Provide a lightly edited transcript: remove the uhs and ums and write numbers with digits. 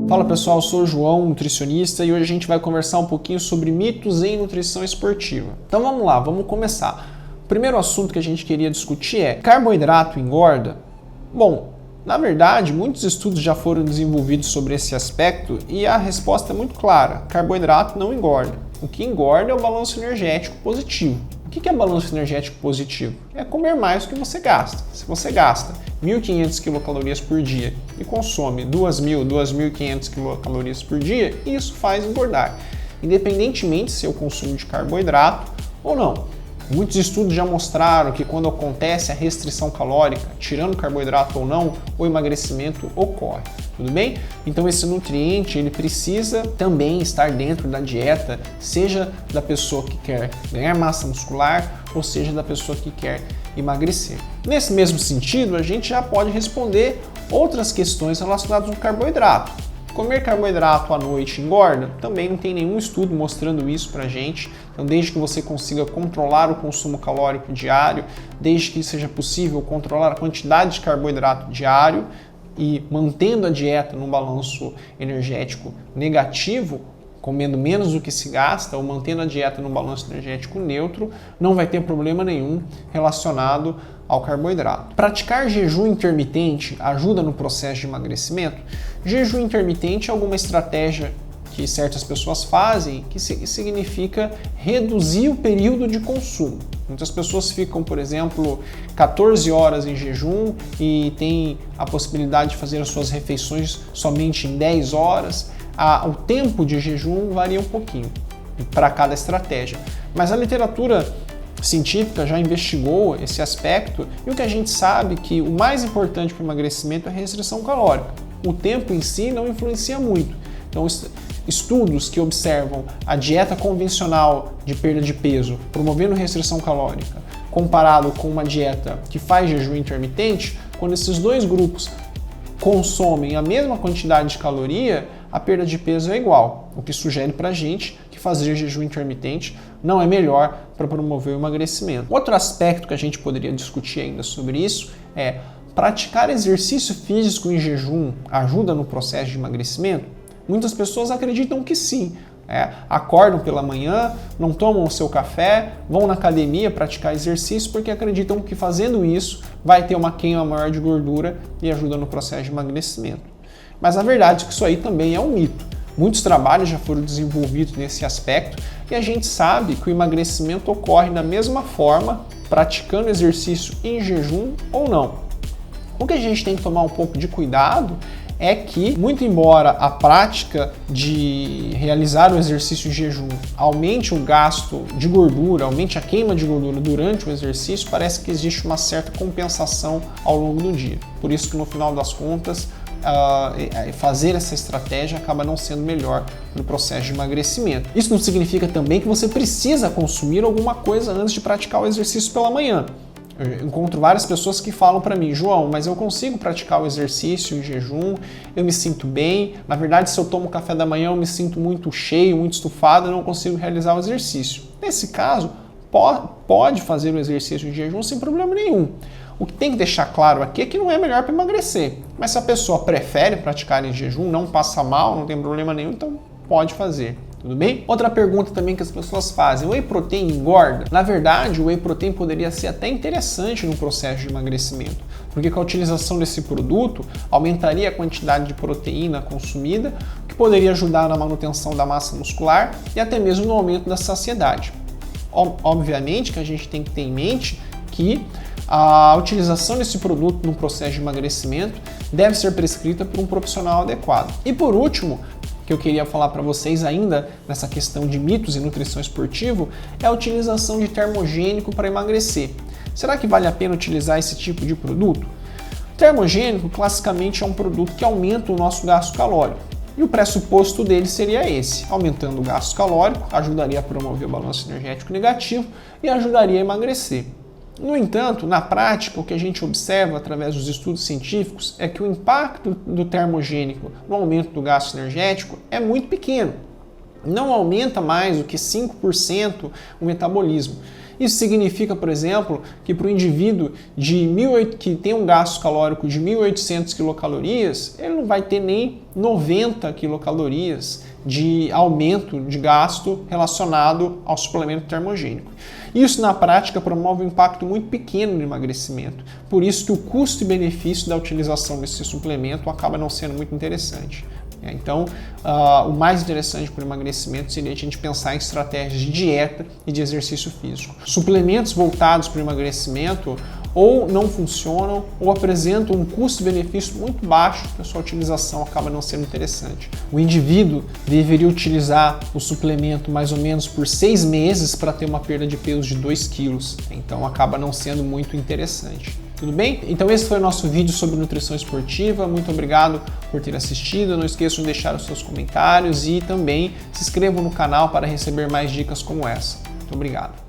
Fala pessoal, eu sou o João, nutricionista, e hoje a gente vai conversar um pouquinho sobre mitos em nutrição esportiva. Então vamos lá, vamos começar. O primeiro assunto que a gente queria discutir é: carboidrato engorda? Bom, na verdade, muitos estudos já foram desenvolvidos sobre esse aspecto e a resposta é muito clara: carboidrato não engorda. O que engorda é o balanço energético positivo. O que é balanço energético positivo? É comer mais do que você gasta. Se você gasta 1.500 quilocalorias por dia e consome 2.000, 2.500 quilocalorias por dia, isso faz engordar, independentemente se é o consumo de carboidrato ou não. Muitos estudos já mostraram que quando acontece a restrição calórica, tirando carboidrato ou não, o emagrecimento ocorre. Tudo bem? Então esse nutriente ele precisa também estar dentro da dieta, seja da pessoa que quer ganhar massa muscular ou seja da pessoa que quer emagrecer. Nesse mesmo sentido, a gente já pode responder outras questões relacionadas ao carboidrato. Comer carboidrato à noite engorda? Também não tem nenhum estudo mostrando isso pra gente. Então, desde que você consiga controlar o consumo calórico diário, desde que seja possível controlar a quantidade de carboidrato diário e mantendo a dieta num balanço energético negativo, comendo menos do que se gasta ou mantendo a dieta num balanço energético neutro, não vai ter problema nenhum relacionado ao carboidrato. Praticar jejum intermitente ajuda no processo de emagrecimento? Jejum intermitente é alguma estratégia que certas pessoas fazem que significa reduzir o período de consumo. Muitas pessoas ficam, por exemplo, 14 horas em jejum e têm a possibilidade de fazer as suas refeições somente em 10 horas. O tempo de jejum varia um pouquinho para cada estratégia, mas a literatura científica já investigou esse aspecto e o que a gente sabe é que o mais importante para o emagrecimento é a restrição calórica. O tempo em si não influencia muito. Então, estudos que observam a dieta convencional de perda de peso promovendo restrição calórica comparado com uma dieta que faz jejum intermitente, quando esses dois grupos consomem a mesma quantidade de caloria, a perda de peso é igual, o que sugere para a gente que fazer jejum intermitente não é melhor para promover o emagrecimento. Outro aspecto que a gente poderia discutir ainda sobre isso é: praticar exercício físico em jejum ajuda no processo de emagrecimento? Muitas pessoas acreditam que sim. Acordam pela manhã, não tomam o seu café, vão na academia praticar exercício porque acreditam que fazendo isso vai ter uma queima maior de gordura e ajuda no processo de emagrecimento. Mas a verdade é que isso aí também é um mito. Muitos trabalhos já foram desenvolvidos nesse aspecto e a gente sabe que o emagrecimento ocorre da mesma forma praticando exercício em jejum ou não. O que a gente tem que tomar um pouco de cuidado é que, muito embora a prática de realizar o exercício em jejum aumente o gasto de gordura, aumente a queima de gordura durante o exercício, parece que existe uma certa compensação ao longo do dia. Por isso que no final das contas, fazer essa estratégia acaba não sendo melhor no processo de emagrecimento. Isso não significa também que você precisa consumir alguma coisa antes de praticar o exercício pela manhã. Eu encontro várias pessoas que falam para mim: João, mas eu consigo praticar o exercício em jejum, eu me sinto bem. Na verdade, se eu tomo café da manhã, eu me sinto muito cheio, muito estufado, eu não consigo realizar o exercício. Nesse caso, pode fazer o exercício em jejum sem problema nenhum. O que tem que deixar claro aqui é que não é melhor para emagrecer. Mas se a pessoa prefere praticar em jejum, não passa mal, não tem problema nenhum, então pode fazer. Tudo bem? Outra pergunta também que as pessoas fazem: o whey protein engorda? Na verdade, o whey protein poderia ser até interessante no processo de emagrecimento, porque com a utilização desse produto aumentaria a quantidade de proteína consumida, o que poderia ajudar na manutenção da massa muscular e até mesmo no aumento da saciedade. Obviamente que a gente tem que ter em mente que a utilização desse produto no processo de emagrecimento deve ser prescrita por um profissional adequado. E por último, que eu queria falar para vocês ainda nessa questão de mitos em nutrição esportiva é a utilização de termogênico para emagrecer. Será que vale a pena utilizar esse tipo de produto? Termogênico classicamente é um produto que aumenta o nosso gasto calórico. E o pressuposto dele seria esse: aumentando o gasto calórico, ajudaria a promover o balanço energético negativo e ajudaria a emagrecer. No entanto, na prática, o que a gente observa através dos estudos científicos é que o impacto do termogênico no aumento do gasto energético é muito pequeno. Não aumenta mais do que 5% o metabolismo. Isso significa, por exemplo, que para o indivíduo que tem um gasto calórico de 1.800 quilocalorias, ele não vai ter nem 90 quilocalorias de aumento de gasto relacionado ao suplemento termogênico. Isso, na prática, promove um impacto muito pequeno no emagrecimento. Por isso que o custo e benefício da utilização desse suplemento acaba não sendo muito interessante. Então, o mais interessante para o emagrecimento seria a gente pensar em estratégias de dieta e de exercício físico. Suplementos voltados para o emagrecimento ou não funcionam ou apresentam um custo-benefício muito baixo, que a sua utilização acaba não sendo interessante. O indivíduo deveria utilizar o suplemento mais ou menos por 6 meses para ter uma perda de peso de 2 quilos. Então acaba não sendo muito interessante. Tudo bem? Então esse foi o nosso vídeo sobre nutrição esportiva. Muito obrigado por ter assistido. Não esqueçam de deixar os seus comentários e também se inscrevam no canal para receber mais dicas como essa. Muito obrigado.